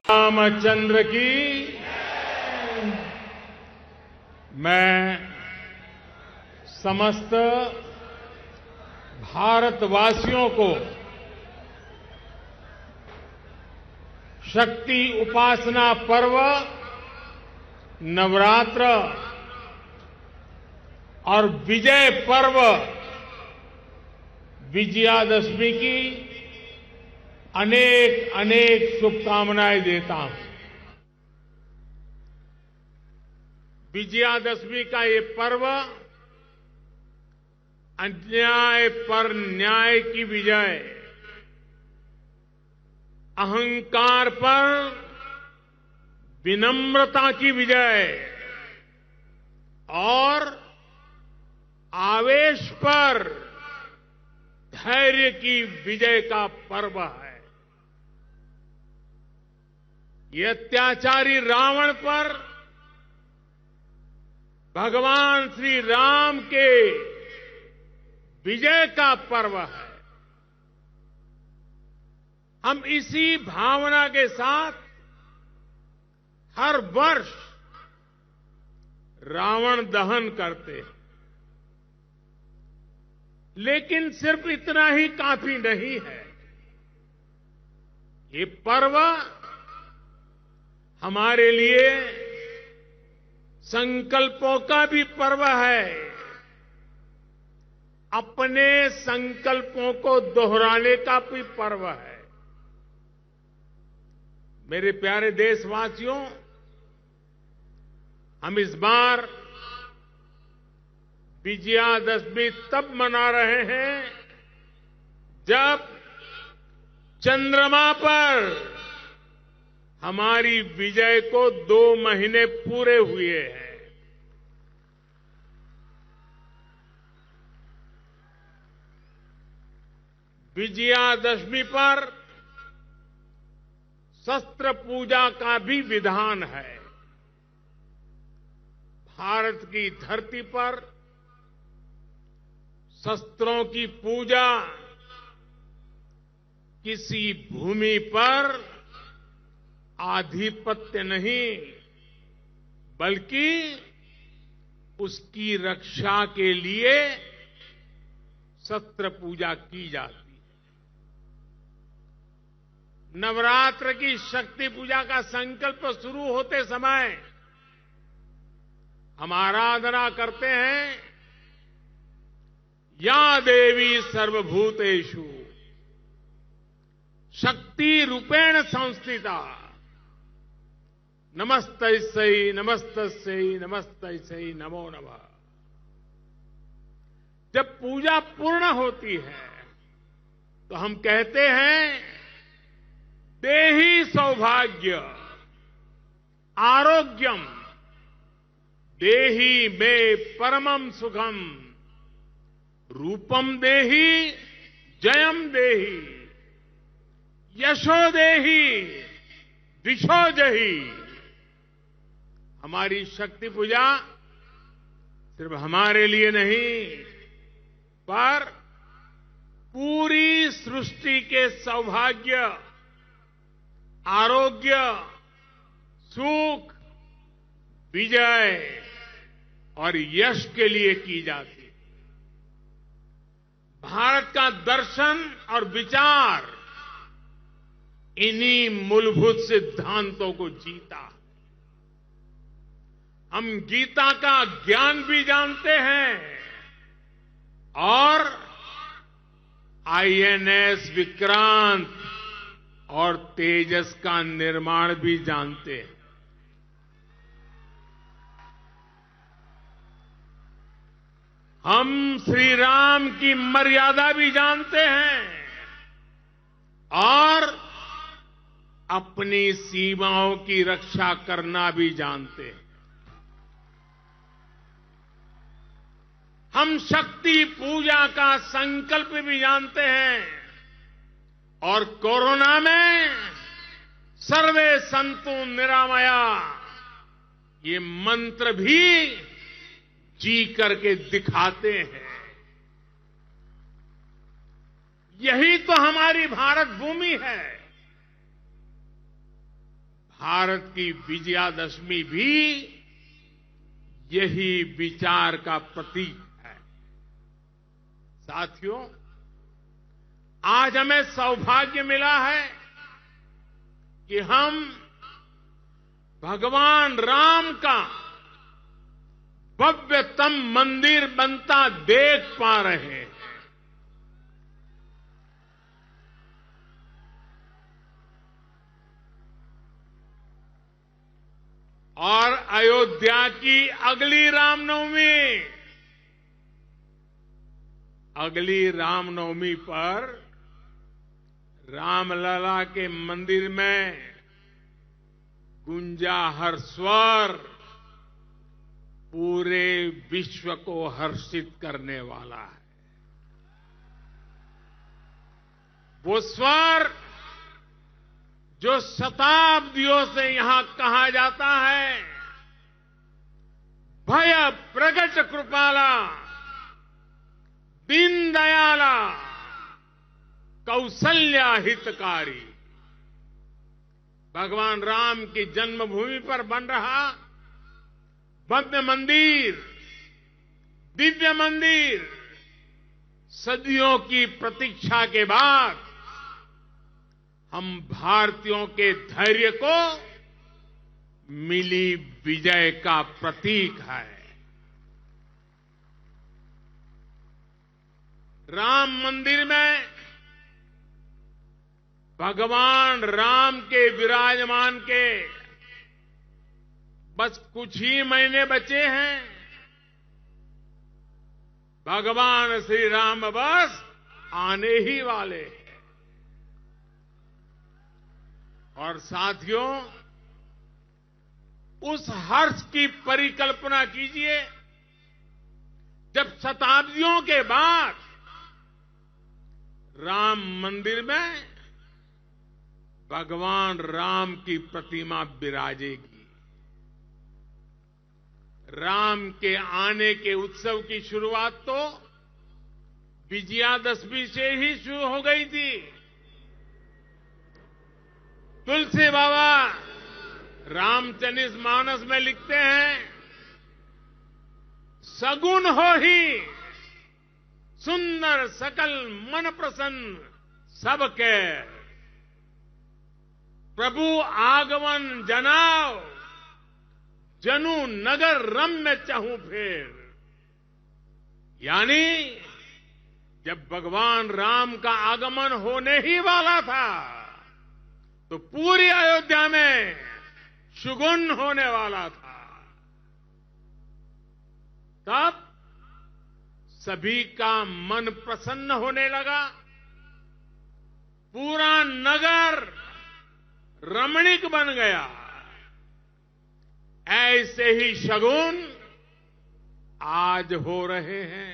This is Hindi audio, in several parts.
रामचंद्र की मैं समस्त भारतवासियों को शक्ति उपासना पर्व नवरात्र और विजय पर्व विजयादशमी की अनेक अनेक शुभकामनाएं देता हूं। विजयादशमी का ये पर्व अन्याय पर न्याय की विजय, अहंकार पर विनम्रता की विजय और आवेश पर धैर्य की विजय का पर्व है। ये अत्याचारी रावण पर भगवान श्री राम के विजय का पर्व है। हम इसी भावना के साथ हर वर्ष रावण दहन करते हैं, लेकिन सिर्फ इतना ही काफी नहीं है। ये पर्व हमारे लिए संकल्पों का भी पर्व है। अपने संकल्पों को दोहराने का भी पर्व है। मेरे प्यारे देशवासियों, हम इस बार विजयादशमी तब मना रहे हैं जब चंद्रमा पर हमारी विजय को 2 महीने पूरे हुए हैं। विजयादशमी पर शस्त्र पूजा का भी विधान है। भारत की धरती पर शस्त्रों की पूजा किसी भूमि पर आधिपत्य नहीं, बल्कि उसकी रक्षा के लिए शस्त्र पूजा की जाती है। नवरात्र की शक्ति पूजा का संकल्प शुरू होते समय हम आराधना करते हैं, या देवी सर्वभूतेषु शक्ति रूपेण संस्थिता नमस्तस्यै नमस्तस्यै नमस्तस्यै नमो नमः। जब पूजा पूर्ण होती है तो हम कहते हैं, देहि सौभाग्य आरोग्यम देहि मे परमम सुखम रूपम देहि जयम देहि यशो देहि दिशो जहि। हमारी शक्ति पूजा सिर्फ हमारे लिए नहीं, पर पूरी सृष्टि के सौभाग्य, आरोग्य, सुख, विजय और यश के लिए की जाती है। भारत का दर्शन और विचार इन्हीं मूलभूत सिद्धांतों को जीता। हम गीता का ज्ञान भी जानते हैं और आईएनएस विक्रांत और तेजस का निर्माण भी जानते हैं। हम श्री राम की मर्यादा भी जानते हैं और अपनी सीमाओं की रक्षा करना भी जानते हैं। हम शक्ति पूजा का संकल्प भी जानते हैं और कोरोना में सर्वे संतु निरामया ये मंत्र भी जी करके दिखाते हैं। यही तो हमारी भारत भूमि है। भारत की विजयादशमी भी यही विचार का प्रतीक है। साथियों, आज हमें सौभाग्य मिला है कि हम भगवान राम का भव्यतम मंदिर बनता देख पा रहे हैं। और अयोध्या की अगली रामनवमी पर रामलला के मंदिर में गूंजा हर स्वर पूरे विश्व को हर्षित करने वाला है। वो स्वर जो शताब्दियों से यहां कहा जाता है, भय प्रगट कृपाला, दीन दयाला, कौशल्या हितकारी। भगवान राम की जन्मभूमि पर बन रहा भव्य मंदिर, दिव्य मंदिर, सदियों की प्रतीक्षा के बाद हम भारतीयों के धैर्य को मिली विजय का प्रतीक है। राम मंदिर में भगवान राम के विराजमान के बस कुछ ही महीने बचे हैं। भगवान श्री राम बस आने ही वाले हैं। और साथियों, उस हर्ष की परिकल्पना कीजिए जब शताब्दियों के बाद राम मंदिर में भगवान राम की प्रतिमा विराजेगी। राम के आने के उत्सव की शुरुआत तो विजयादशमी से ही शुरू हो गई थी। तुलसी बाबा रामचरित मानस में लिखते हैं, सगुन हो ही सुंदर सकल मन प्रसन्न सबके, प्रभु आगमन जनाओ जनु नगर रम्य चहु फेर। यानी जब भगवान राम का आगमन होने ही वाला था तो पूरी अयोध्या में शुगुन होने वाला था। तब सभी का मन प्रसन्न होने लगा, पूरा नगर रमणीक बन गया। ऐसे ही शगुन आज हो रहे हैं।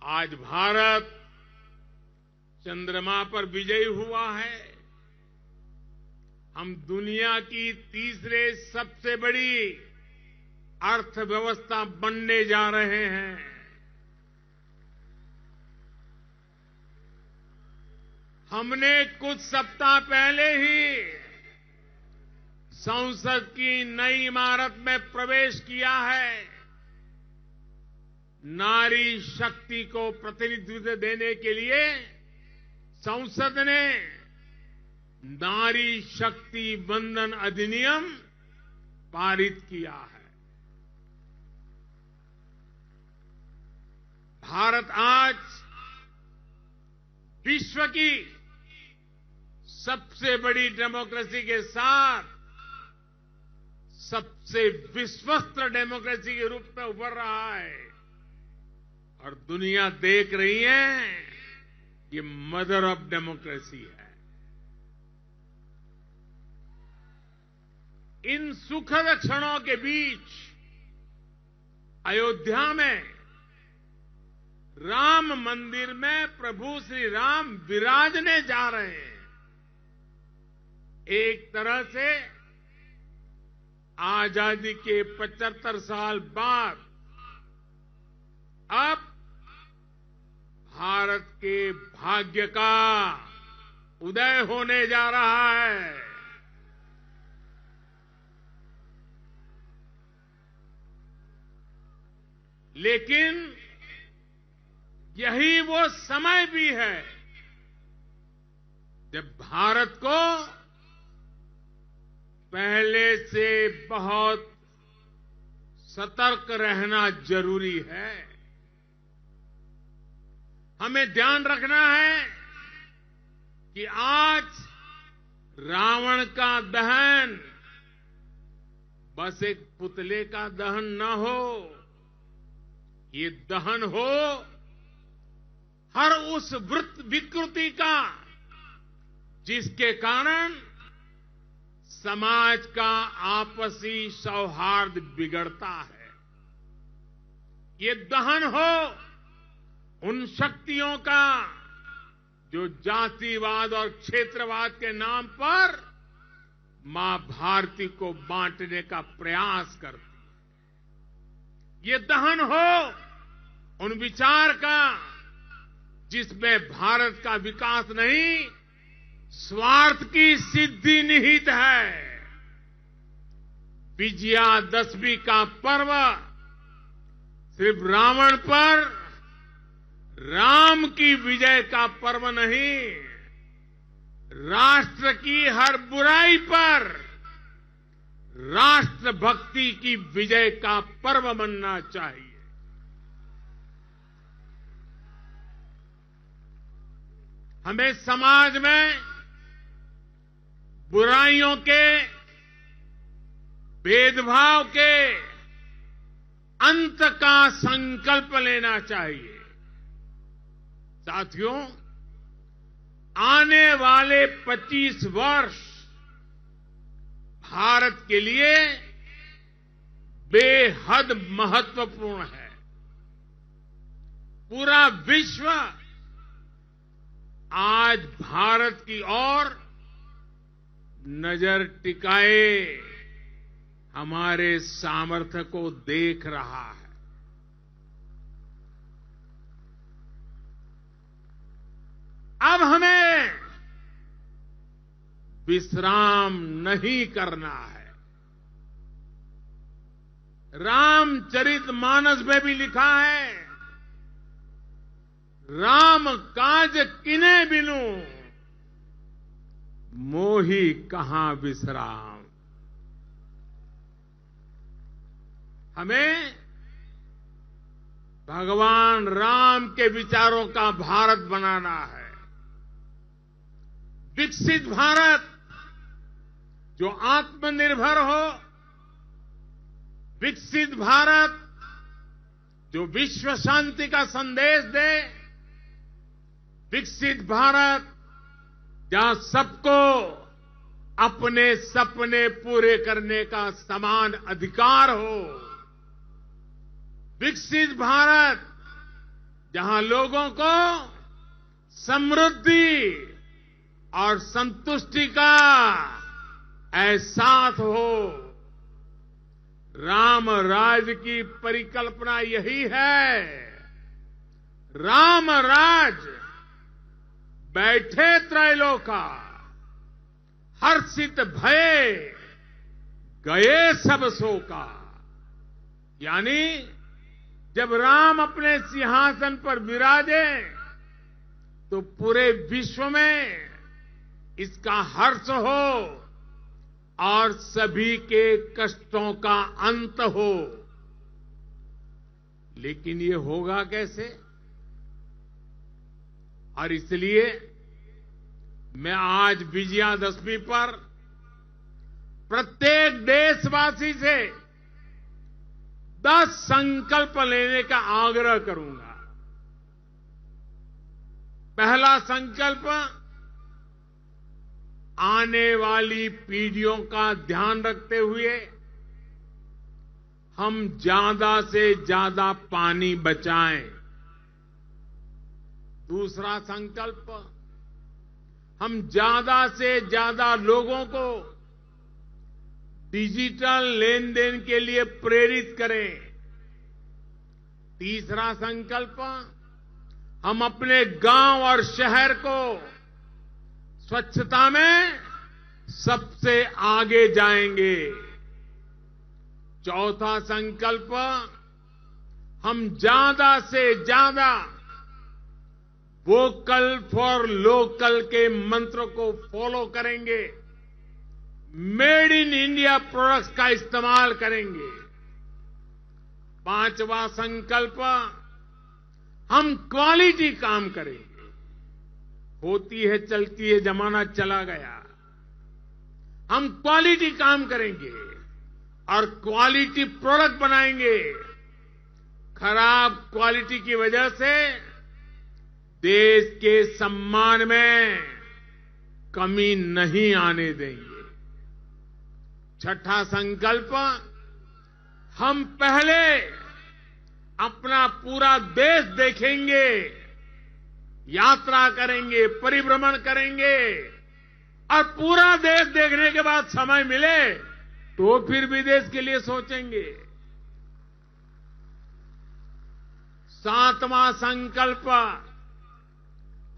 आज भारत चंद्रमा पर विजयी हुआ है। हम दुनिया की तीसरे सबसे बड़ी अर्थव्यवस्था बनने जा रहे हैं। हमने कुछ सप्ताह पहले ही संसद की नई इमारत में प्रवेश किया है। नारी शक्ति को प्रतिनिधित्व देने के लिए संसद ने नारी शक्ति वंदन अधिनियम पारित किया है। भारत आज विश्व की सबसे बड़ी डेमोक्रेसी के साथ सबसे विश्वस्त डेमोक्रेसी के रूप में उभर रहा है। और दुनिया देख रही है, ये मदर ऑफ डेमोक्रेसी है। इन सुखद क्षणों के बीच अयोध्या में राम मंदिर में प्रभु श्री राम विराजने जा रहे हैं। एक तरह से आजादी के 75 साल बाद अब भारत के भाग्य का उदय होने जा रहा है। लेकिन यही वो समय भी है जब भारत को पहले से बहुत सतर्क रहना जरूरी है। हमें ध्यान रखना है कि आज रावण का दहन बस एक पुतले का दहन न हो, ये दहन हो हर उस विकृति का जिसके कारण समाज का आपसी सौहार्द बिगड़ता है। ये दहन हो उन शक्तियों का जो जातिवाद और क्षेत्रवाद के नाम पर मां भारती को बांटने का प्रयास करती है। ये दहन हो उन विचार का जिसमें भारत का विकास नहीं, स्वार्थ की सिद्धि निहित है। विजयादशमी का पर्व सिर्फ रावण पर राम की विजय का पर्व नहीं, राष्ट्र की हर बुराई पर राष्ट्रभक्ति की विजय का पर्व बनना चाहिए। हमें समाज में बुराइयों के, भेदभाव के अंत का संकल्प लेना चाहिए। साथियों, आने वाले 25 वर्ष भारत के लिए बेहद महत्वपूर्ण है। पूरा विश्व आज भारत की ओर नजर टिकाए हमारे सामर्थ्य को देख रहा है। अब हमें विश्राम नहीं करना है। रामचरितमानस में भी लिखा है, राम काज किने बिनु मोही कहां विश्राम। हमें भगवान राम के विचारों का भारत बनाना है। विकसित भारत जो आत्मनिर्भर हो, विकसित भारत जो विश्व शांति का संदेश दे, विकसित भारत जहां सबको अपने सपने पूरे करने का समान अधिकार हो, विकसित भारत जहां लोगों को समृद्धि और संतुष्टि का एहसास हो। राम राज की परिकल्पना यही है। राम राज बैठे त्रैलोका, हर्षित भये गए सब शोका। यानी जब राम अपने सिंहासन पर विराजे तो पूरे विश्व में इसका हर्ष हो और सभी के कष्टों का अंत हो। लेकिन ये होगा कैसे? और इसलिए मैं आज विजयादशमी पर प्रत्येक देशवासी से 10 संकल्प लेने का आग्रह करूंगा। पहला संकल्प, आने वाली पीढ़ियों का ध्यान रखते हुए हम ज्यादा से ज्यादा पानी बचाएं। दूसरा संकल्प, हम ज्यादा से ज्यादा लोगों को डिजिटल लेन देन के लिए प्रेरित करें। तीसरा संकल्प, हम अपने गांव और शहर को स्वच्छता में सबसे आगे जाएंगे। चौथा संकल्प, हम ज्यादा से ज्यादा वोकल फॉर लोकल के मंत्र को फॉलो करेंगे, मेड इन इंडिया प्रोडक्ट्स का इस्तेमाल करेंगे। 5वां संकल्प, हम क्वालिटी काम करेंगे। होती है चलती है, जमाना चला गया। हम क्वालिटी काम करेंगे और क्वालिटी प्रोडक्ट बनाएंगे। खराब क्वालिटी की वजह से देश के सम्मान में कमी नहीं आने देंगे। 6ठा संकल्प, हम पहले अपना पूरा देश देखेंगे, यात्रा करेंगे, परिभ्रमण करेंगे और पूरा देश देखने के बाद समय मिले तो फिर विदेश के लिए सोचेंगे। 7वां संकल्प,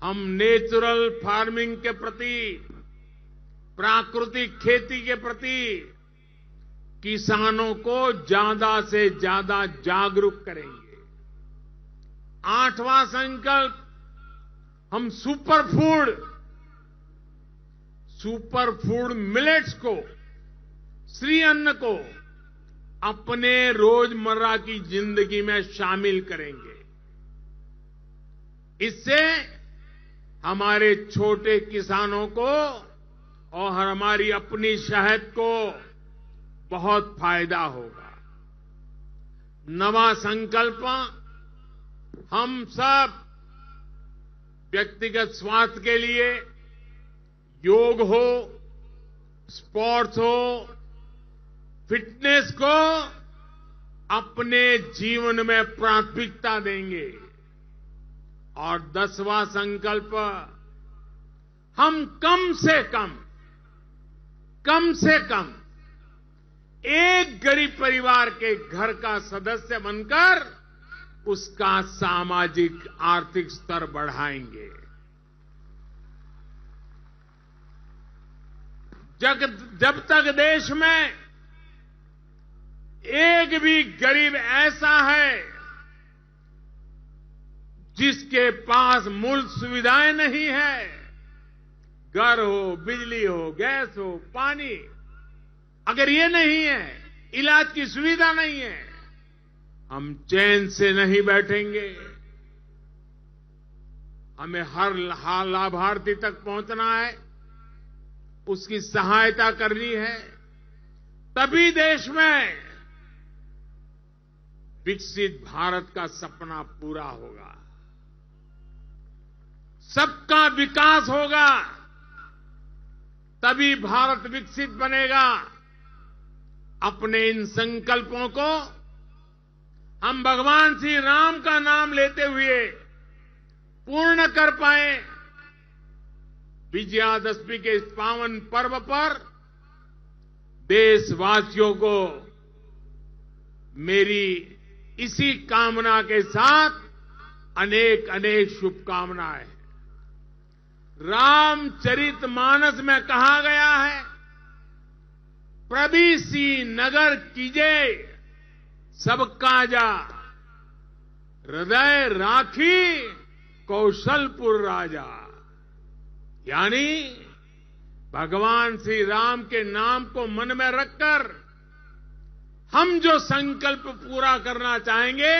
हम नेचुरल फार्मिंग के प्रति, प्राकृतिक खेती के प्रति किसानों को ज्यादा से ज्यादा जागरूक करेंगे। 8वां संकल्प, हम सुपर फूड मिलेट्स को, श्री अन्न को अपने रोजमर्रा की जिंदगी में शामिल करेंगे। इससे हमारे छोटे किसानों को और हमारी अपनी शहद को बहुत फायदा होगा। 9वां संकल्प, हम सब व्यक्तिगत स्वास्थ्य के लिए योग हो, स्पोर्ट्स हो, फिटनेस को अपने जीवन में प्राथमिकता देंगे। और 10वां संकल्प, हम कम से कम एक गरीब परिवार के घर का सदस्य बनकर उसका सामाजिक आर्थिक स्तर बढ़ाएंगे। जब तक देश में एक भी गरीब ऐसा है जिसके पास मूल सुविधाएं नहीं है, घर हो, बिजली हो, गैस हो, पानी, अगर ये नहीं है, इलाज की सुविधा नहीं है, हम चैन से नहीं बैठेंगे। हमें हर लाभार्थी तक पहुंचना है, उसकी सहायता करनी है, तभी देश में विकसित भारत का सपना पूरा होगा, सबका विकास होगा, तभी भारत विकसित बनेगा। अपने इन संकल्पों को हम भगवान श्री राम का नाम लेते हुए पूर्ण कर पाए। विजयादशमी के इस पावन पर्व पर देशवासियों को मेरी इसी कामना के साथ अनेक अनेक शुभकामनाएं। रामचरितमानस में कहा गया है, प्रविसी नगर कीजे सब काजा, हृदय राखी कौशलपुर राजा। यानी भगवान श्री राम के नाम को मन में रखकर हम जो संकल्प पूरा करना चाहेंगे,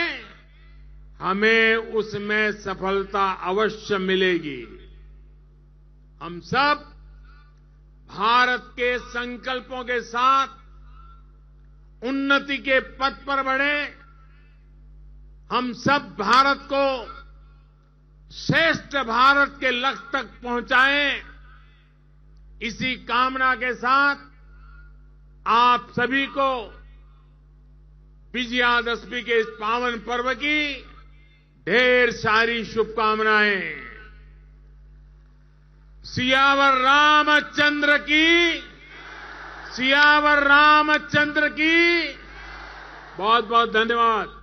हमें उसमें सफलता अवश्य मिलेगी। हम सब भारत के संकल्पों के साथ उन्नति के पथ पर बढ़े। हम सब भारत को श्रेष्ठ भारत के लक्ष्य तक पहुंचाएं। इसी कामना के साथ आप सभी को विजयादशमी के इस पावन पर्व की ढेर सारी शुभकामनाएं। सियावर रामचंद्र की, सियावर रामचंद्र की। बहुत बहुत धन्यवाद।